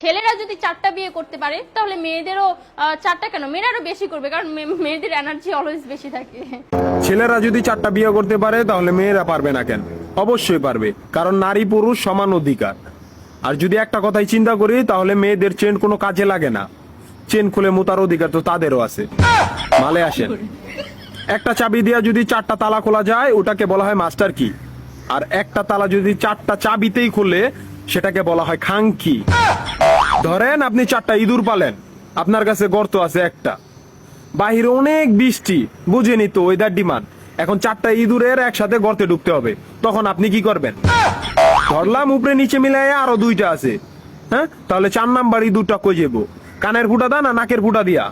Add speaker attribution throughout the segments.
Speaker 1: ছেলেরা যদি 4টা বিয়ে করতে পারে তাহলে মেয়েদেরও 4টা কেন, মেয়েরা আরো বেশি করবে, কারণ মেয়েদের এনার্জি অলওয়েজ বেশি থাকে।
Speaker 2: ছেলেরা যদি 4টা বিয়ে করতে পারে তাহলে মেয়েরা পারবে না কেন? অবশ্যই পারবে, কারণ নারী পুরুষ সমান অধিকার। আর যদি একটা কথাই চিন্তা করি তাহলে মেয়েদের চেন কোনো কাজে লাগে না, চেন খুলে মুতার অধিকার তো তাদেরও আছে। মালে আসেন, একটা চাবি দিয়া যদি 4টা তালা খোলা যায় ওটাকে বলা হয় মাস্টার কি, আর একটা তালা যদি 4টা চাবিতেই খুলে সেটাকে বলা হয় খাঙ্কি। ধরেন আপনি 4টা ইঁদুর পালেন, আপনার কাছে গর্ত আছে একটা, বাহিরে অনেক বৃষ্টি, বুঝেনি তো ওয়েদার ডিমান্ড, এখন 4টা ইঁদুরের একসাথে গর্তে ঢুকতে হবে, তখন আপনি কি করবেন? ধরলাম উপরে নিচে মিলাই আরো 2টা আছে, হ্যাঁ, তাহলে 4 নাম্বার ইঁদুরটা কই যাবো? কানের ফুটা দা না নাকের ফুটা দিয়া?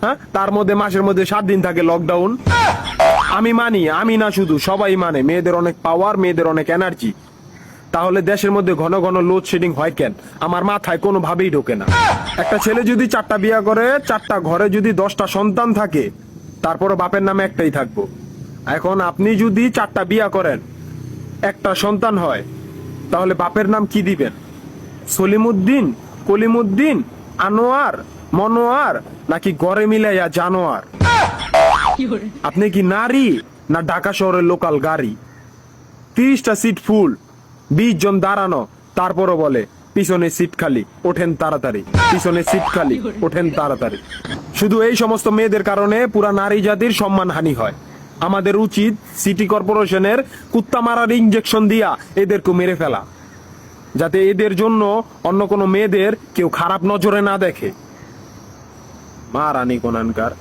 Speaker 2: হ্যাঁ, তার মধ্যে মাসের মধ্যে 7 দিন থাকে লকডাউন। আমি মানি, আমি না শুধু সবাই মানে মেয়েদের অনেক পাওয়ার, মেয়েদের অনেক এনার্জি। তাহলে দেশের মধ্যে ঘন ঘন লোডশেডিং হয় কেন? আমার মাথায় কোনোভাবেই ঢোকে না। একটা ছেলে যদি 4টা বিয়ে করে, 4টা ঘরে যদি 10টা সন্তান থাকে, তারপরও বাপের নামে একটাই থাকবো। এখন আপনি যদি 4টা বিয়ে করেন, একটা সন্তান হয়, তাহলে বাপের নাম কি দিবেন? সলিমুদ্দিন, কলিমুদ্দিন, আনোয়ার, মনোয়ার, নাকি গড়ে মিলাইয়া জানোয়ার? আপনি কি নারী না ঢাকা শহরের লোকাল গাড়ি? 30টা সিট ফুল, 20 জন দাঁড়ানো, তারপরও বলে পিছনে সিট খালি, ওঠেন তাড়াতাড়ি, পিছনে সিট খালি, ওঠেন তাড়াতাড়ি। শুধু এই সমস্ত মেয়েদের কারণে পুরা নারী জাতির সম্মানহানি হয়। আমাদের উচিত সিটি কর্পোরেশনের কুত্তা মারার ইনজেকশন দিয়া এদেরকে মেরে ফেলা, যাতে এদের জন্য অন্য কোনো মেয়েদের কেউ খারাপ নজরে না দেখে। মারানি কোনানকার।